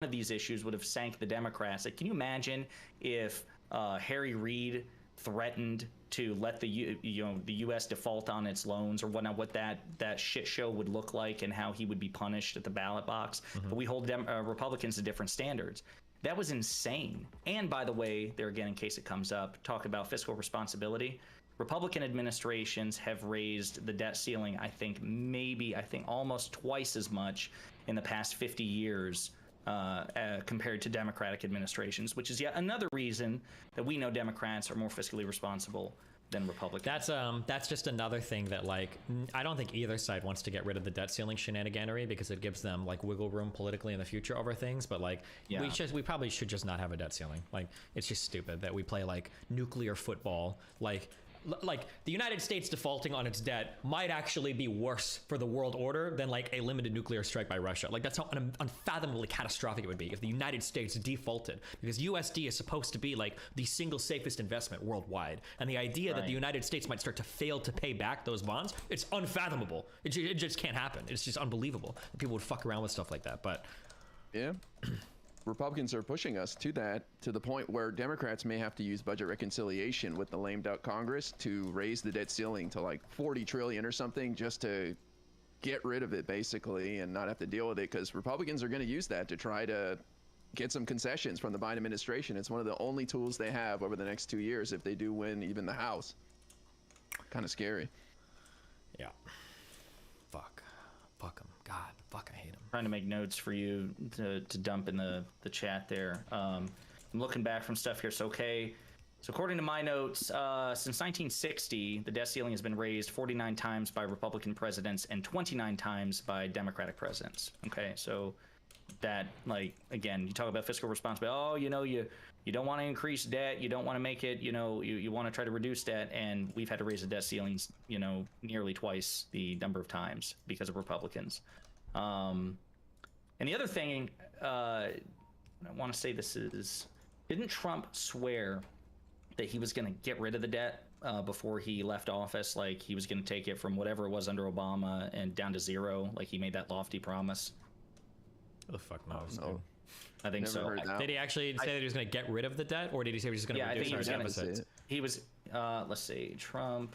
of these issues would have sank the Democrats. Like, can you imagine if Harry Reid threatened to let the U.S. default on its loans or whatnot, what that shit show would look like and how he would be punished at the ballot box? But we hold Republicans to different standards. That was insane. And by the way, there again, in case it comes up, talk about fiscal responsibility. Republican administrations have raised the debt ceiling, I think almost twice as much in the past 50 years compared to Democratic administrations, which is yet another reason that we know Democrats are more fiscally responsible than Republicans. That's just another thing that, like, I don't think either side wants to get rid of the debt ceiling shenaniganery because it gives them like wiggle room politically in the future over things. But like, we probably should just not have a debt ceiling. Like, it's just stupid that we play like nuclear football. Like the United States defaulting on its debt might actually be worse for the world order than like a limited nuclear strike by Russia. Like, that's how unfathomably catastrophic it would be if the United States defaulted, because USD is supposed to be like the single safest investment worldwide. And the idea that the United States might start to fail to pay back those bonds, it's unfathomable. It just can't happen. It's just unbelievable that people would fuck around with stuff like that. But yeah. Republicans are pushing us to that, to the point where Democrats may have to use budget reconciliation with the lame duck Congress to raise the debt ceiling to like 40 trillion or something, just to get rid of it basically and not have to deal with it, because Republicans are going to use that to try to get some concessions from the Biden administration. It's one of the only tools they have over the next 2 years if they do win even the House. Kind of scary. Yeah. Fuck them. God, fuck, I hate them. Trying to make notes for you to dump in the chat there. I'm looking back from stuff here. So according to my notes, since 1960, the debt ceiling has been raised 49 times by Republican presidents and 29 times by Democratic presidents. Okay, so that, like, again, you talk about fiscal responsibility. Oh, you don't want to increase debt. You don't want to make it, you want to try to reduce debt. And we've had to raise the debt ceilings, nearly twice the number of times because of Republicans. And the other thing, I want to say didn't Trump swear that he was going to get rid of the debt before he left office? Like, he was going to take it from whatever it was under Obama and down to zero. Like, he made that lofty promise. Who the fuck knows? No. I think so. Did he actually say that he was going to get rid of the debt, or did he say he was just going to reduce our deficits? He was, let's see, Trump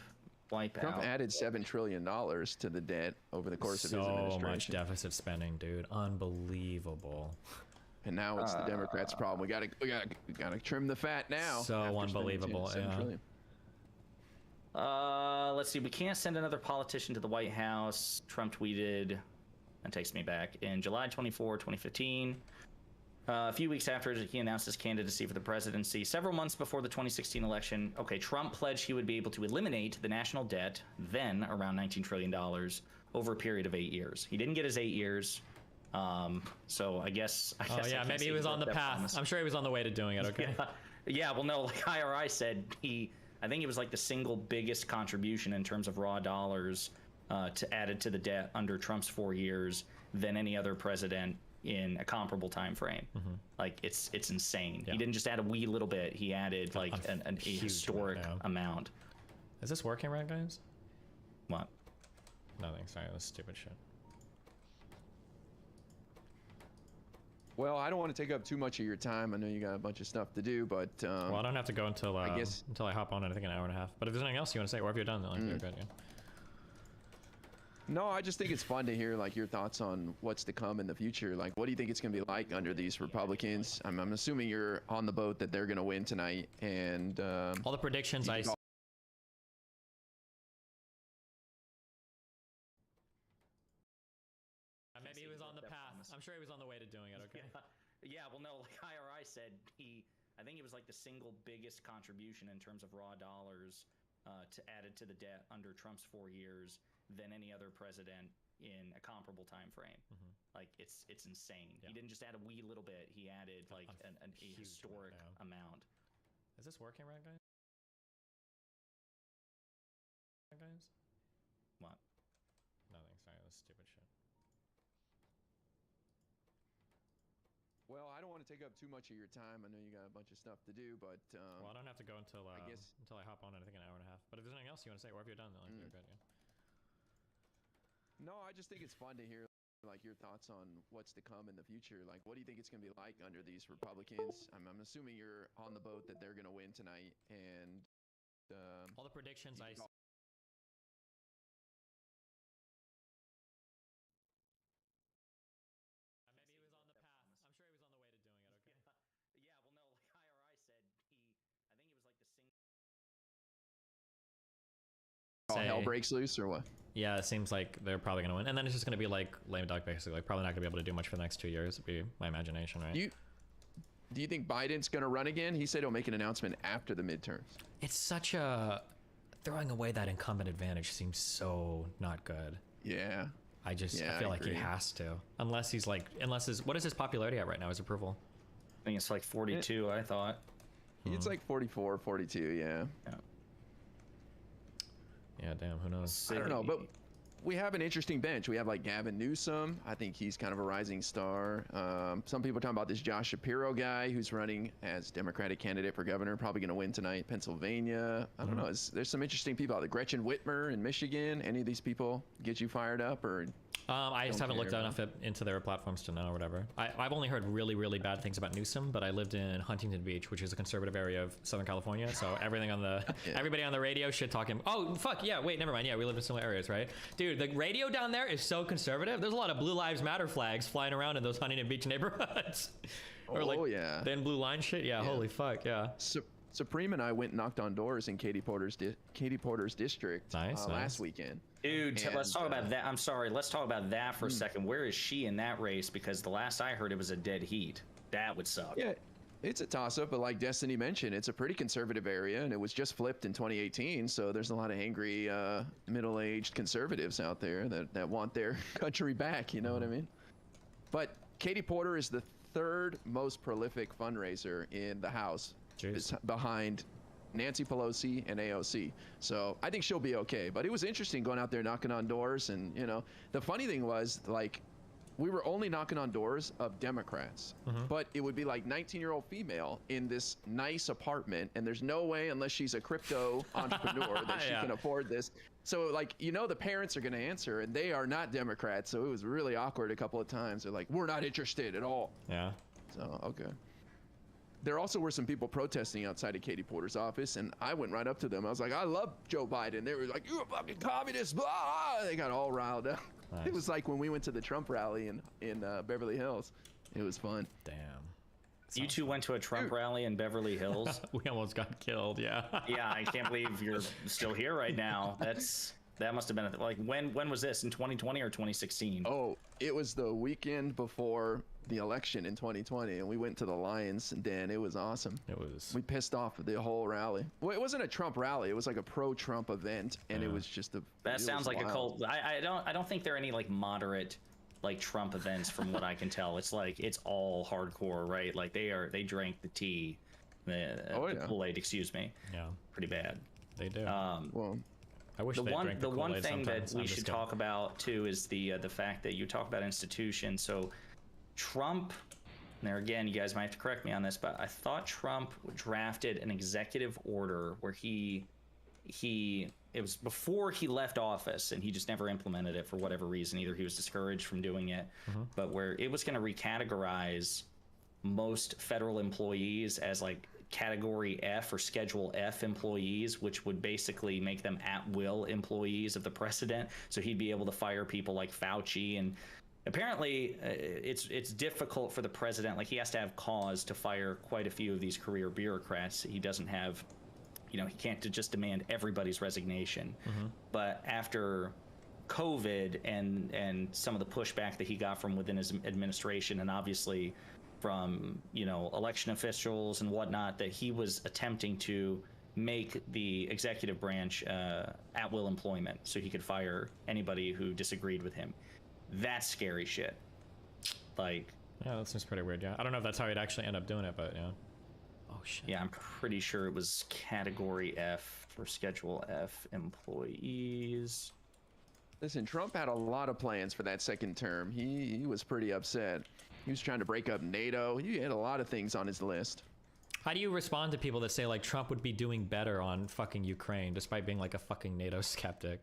added $7 trillion to the debt over the course of his administration. So much deficit spending, dude. Unbelievable. And now it's the Democrats' problem. We gotta trim the fat now. So unbelievable. Yeah. Let's see. We can't send another politician to the White House. Trump tweeted, and takes me back, in July 24, 2015. A few weeks after he announced his candidacy for the presidency, several months before the 2016 election, Trump pledged he would be able to eliminate the national debt, then around $19 trillion, over a period of 8 years. He didn't get his 8 years. So I guess maybe he was on the path. Promise. I'm sure he was on the way to doing it. Okay. Yeah. Well, no, like IRI said, I think it was like the single biggest contribution in terms of raw dollars added to the debt under Trump's 4 years than any other president in a comparable time frame. Like, it's insane. He didn't just add a wee little bit. He added like a historic amount. Is this working right, guys? What? Nothing. Sorry, that's stupid shit. Well, I don't want to take up too much of your time. I know you got a bunch of stuff to do, but well, I don't have to go until I hop on in, I think, an hour and a half. But if there's anything else you want to say, or if you're done, then you're good. Yeah. No, I just think it's fun to hear like your thoughts on what's to come in the future. Like, what do you think it's going to be like under these Republicans? I'm assuming you're on the boat that they're going to win tonight, and all the predictions I. Maybe he was on the path. I'm sure he was on the way to doing it. Okay. Yeah. Well, no, like IRI said, I think it was like the single biggest contribution in terms of raw dollars added to the debt under Trump's 4 years than any other president in a comparable time frame. Like, it's insane. He didn't just add a wee little bit. He added like a historic amount. Is this working right, guys? What? Nothing. Sorry, that's stupid shit. Well, I don't want to take up too much of your time. I know you got a bunch of stuff to do, but well, I don't have to go until I hop on in, I think, an hour and a half. But if there's anything else you want to say, or if you're done, then you're good. Yeah. No, I just think it's fun to hear. like your thoughts on what's to come in the future. Like, what do you think it's going to be like under these Republicans? I'm assuming you're on the boat that they're going to win tonight, and all the predictions I. Maybe he was on the path. I'm sure he was on the way to doing it. Okay. Yeah. Well, no. Like IRI said, I think he was like the single. All hell breaks loose, or what? Yeah, it seems like they're probably gonna win, and then it's just gonna be like lame duck, basically. Like, probably not gonna be able to do much for the next 2 years. Would be my imagination, right? Do you think Biden's gonna run again? He said he'll make an announcement after the midterms. It's such a throwing away that incumbent advantage seems so not good. Yeah. I feel like he has to, unless his what is his popularity at right now? His approval? I think it's like 42. I thought. It's like 44, 42. Yeah. Yeah, damn, who knows? I don't know, but we have an interesting bench. We have like Gavin Newsom. I think he's kind of a rising star. Some people are talking about this Josh Shapiro guy who's running as Democratic candidate for governor, probably going to win tonight, Pennsylvania. I don't know. There's some interesting people out there. Gretchen Whitmer in Michigan. Any of these people get you fired up, or? I just haven't looked enough into their platforms to know or whatever. I've only heard really, really bad things about Newsom, but I lived in Huntington Beach, which is a conservative area of Southern California. So everything on the, everybody on the radio shit talking. Oh, fuck, yeah, wait, never mind. Yeah, we live in similar areas, right? Dude, the radio down there is so conservative. There's a lot of Blue Lives Matter flags flying around in those Huntington Beach neighborhoods. Or like, then blue line shit. Yeah, holy fuck, yeah. Supreme and I went and knocked on doors in Katie Porter's district last weekend. Dude, let's talk about that. I'm sorry. Let's talk about that for a second. Where is she in that race? Because the last I heard, it was a dead heat. That would suck. Yeah, it's a toss-up, but like Destiny mentioned, it's a pretty conservative area, and it was just flipped in 2018. So there's a lot of angry middle-aged conservatives out there that want their country back. You know what I mean? But Katie Porter is the third most prolific fundraiser in the House. It's behind Nancy Pelosi and AOC. So I think she'll be okay. But it was interesting going out there knocking on doors. And, you know, the funny thing was, like, we were only knocking on doors of Democrats. But it would be like 19-year-old female in this nice apartment. And there's no way, unless she's a crypto entrepreneur, that she can afford this. So, like, you know, the parents are going to answer, and they are not Democrats. So it was really awkward a couple of times. They're like, we're not interested at all. Yeah. So, okay. There also were some people protesting outside of Katie Porter's office, and I went right up to them. I was like, I love Joe Biden. They were like, you're a fucking communist, blah. They got all riled up. Nice. It was like when we went to the Trump rally in Beverly Hills. It was fun. Damn. You two went to a Trump rally in Beverly Hills? We almost got killed, yeah. Yeah, I can't believe you're still here right now. That must have been, like, when was this? In 2020 or 2016? Oh, it was the weekend before the election in 2020, and we went to the Lions Den. It was awesome. We pissed off the whole rally. Well, it wasn't a Trump rally. It was like a pro-Trump event, and it was just That sounds like wild. A cult. I don't think there are any, like, moderate, like, Trump events from what I can tell. It's like, it's all hardcore, right? Like, they drank the tea, the Kool-Aid, excuse me. Yeah. Pretty bad. They do. Well, I wish the one thing that we should talk about too is the fact that you talk about institutions. So Trump, there again, you guys might have to correct me on this, but I thought Trump drafted an executive order where it was before he left office, and he just never implemented it for whatever reason. Either he was discouraged from doing it, but where it was going to recategorize most federal employees as like Category F or Schedule F employees, which would basically make them at-will employees of the president. So he'd be able to fire people like Fauci. And apparently, it's difficult for the president. Like, he has to have cause to fire quite a few of these career bureaucrats. He doesn't have, he can't just demand everybody's resignation. But after COVID and some of the pushback that he got from within his administration, and obviously from election officials and whatnot, that he was attempting to make the executive branch at-will employment, so he could fire anybody who disagreed with him. That's scary shit. Like, yeah, that seems pretty weird. Yeah, I don't know if that's how he'd actually end up doing it, but yeah. Oh shit. Yeah, I'm pretty sure it was Category F for Schedule F employees. Listen, Trump had a lot of plans for that second term. He was pretty upset. He was trying to break up NATO. He had a lot of things on his list. How do you respond to people that say, like, Trump would be doing better on fucking Ukraine despite being like a fucking NATO skeptic?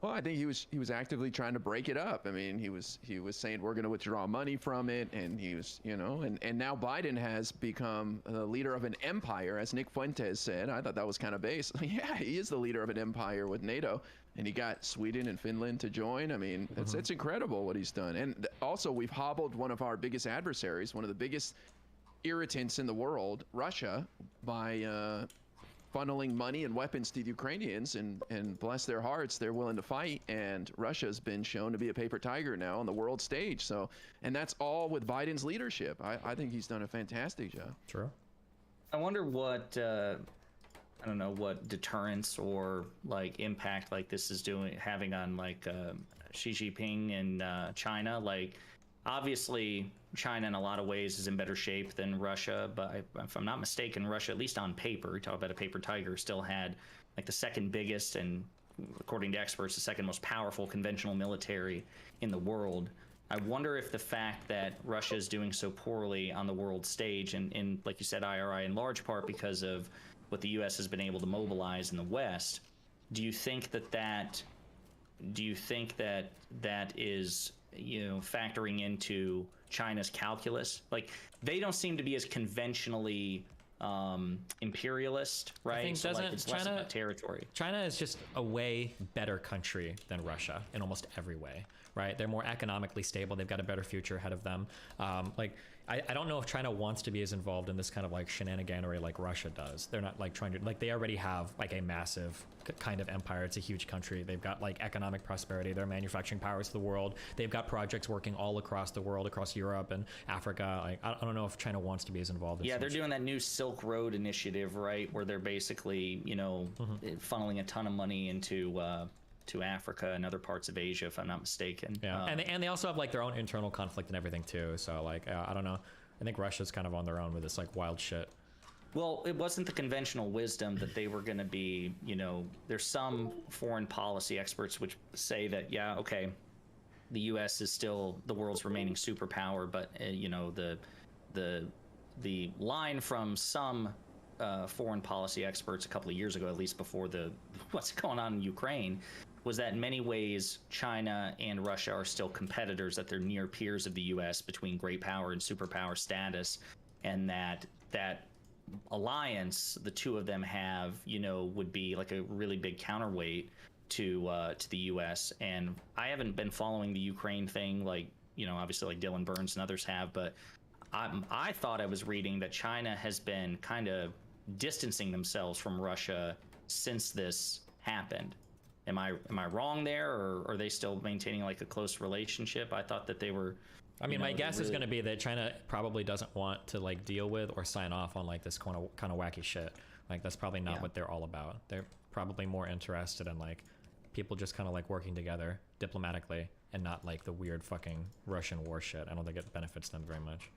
Well, I think he was actively trying to break it up. I mean, he was saying we're going to withdraw money from it, and he was, you know, and now Biden has become the leader of an empire, as Nick Fuentes said. I thought that was kind of base. Yeah, he is the leader of an empire with NATO, and he got Sweden and Finland to join. I mean, it's incredible what he's done. And also, we've hobbled one of our biggest adversaries, one of the biggest irritants in the world, Russia, by funneling money and weapons to the Ukrainians, and bless their hearts, they're willing to fight. And Russia's been shown to be a paper tiger now on the world stage. So, and that's all with Biden's leadership. I think he's done a fantastic job. True. I wonder what, I don't know, what deterrence or like impact like this is having on like Xi Jinping and China. Like, obviously, China in a lot of ways is in better shape than Russia, but if I'm not mistaken, Russia, at least on paper, you talk about a paper tiger, still had like the second biggest and, according to experts, the second most powerful conventional military in the world. I wonder if the fact that Russia is doing so poorly on the world stage, and like you said, IRI, in large part because of what the U.S. has been able to mobilize in the West, do you think that is, you know, factoring into China's calculus? Like, they don't seem to be as conventionally imperialist, right? I think so doesn't like it's China, less about territory. China is just a way better country than Russia in almost every way, right? They're more economically stable. They've got a better future ahead of them. I don't know if China wants to be as involved in this kind of like shenaniganery like Russia does. They're not like trying to, like, they already have like a massive kind of empire. It's a huge country. They've got like economic prosperity. They're manufacturing powers to the world. They've got projects working all across the world, across Europe and Africa. Like, I don't know if China wants to be as involved as they're doing that new Silk Road initiative, right? Where they're basically, you know, funneling a ton of money into to Africa and other parts of Asia, if I'm not mistaken. Yeah, and they also have like their own internal conflict and everything too. So like, I don't know. I think Russia's kind of on their own with this like wild shit. Well, it wasn't the conventional wisdom that they were going to be, you know, there's some foreign policy experts which say that, yeah, okay, the U.S. is still the world's remaining superpower, but, you know, the line from some foreign policy experts a couple of years ago, at least before what's going on in Ukraine, was that in many ways China and Russia are still competitors, that they're near peers of the U.S. between great power and superpower status, and that alliance the two of them have, you know, would be like a really big counterweight to the U.S. And I haven't been following the Ukraine thing, like, you know, obviously like Dylan Burns and others have, but I thought I was reading that China has been kind of distancing themselves from Russia since this happened. Am I wrong there, or are they still maintaining like a close relationship? I thought that they were. I mean, my guess is going to be that China probably doesn't want to like deal with or sign off on like this kind of wacky shit. Like, that's probably not what they're all about. They're probably more interested in like people just kind of like working together diplomatically and not like the weird fucking Russian war shit. I don't think it benefits them very much.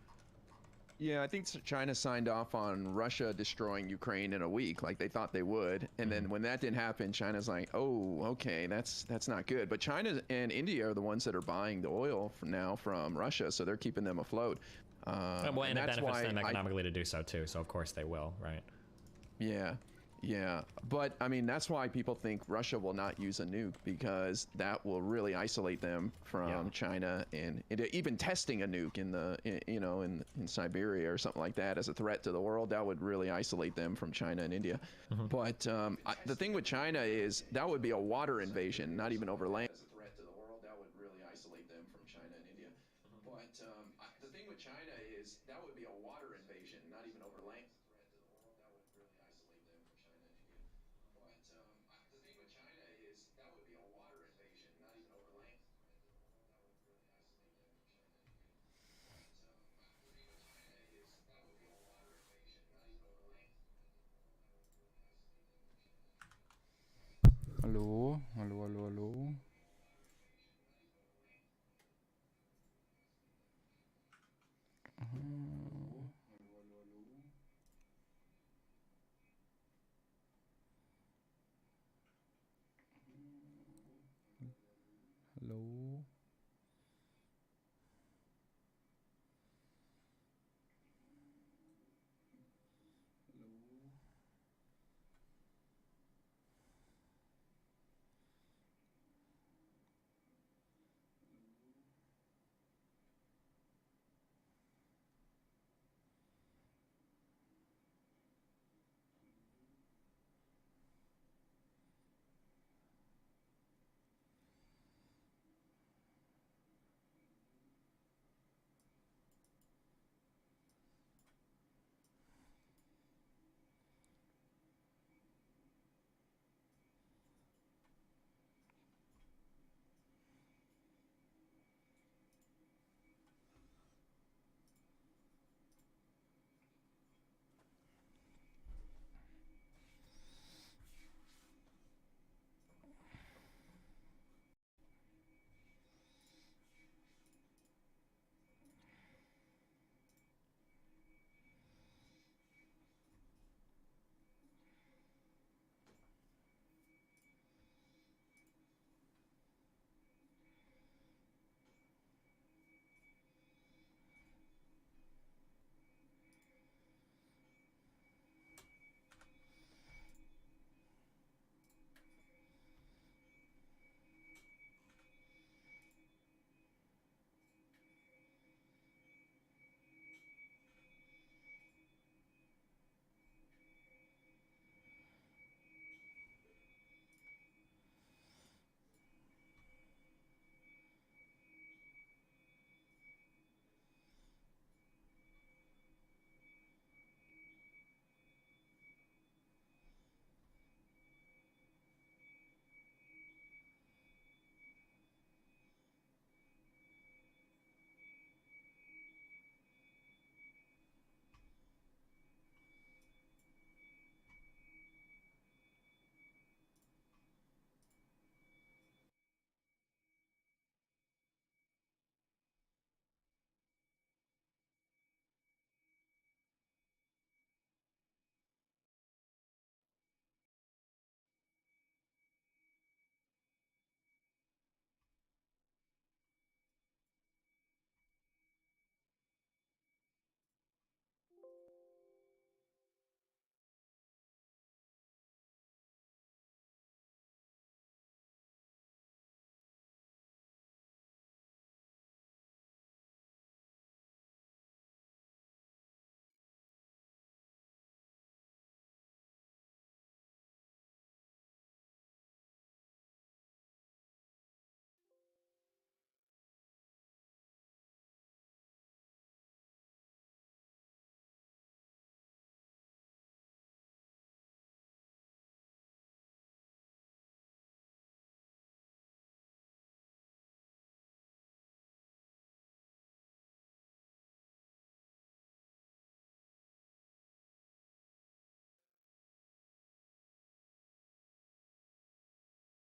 Yeah, I think China signed off on Russia destroying Ukraine in a week, like they thought they would. And then when that didn't happen, China's like, oh, okay, that's not good. But China and India are the ones that are buying the oil from Russia, so they're keeping them afloat. Well, and it benefits them economically to do so too. So of course they will, right? Yeah, but I mean, that's why people think Russia will not use a nuke, because that will really isolate them from China, and even testing a nuke in Siberia or something like that as a threat to the world, that would really isolate them from China and India. But the thing with China is that would be a water invasion, not even over land.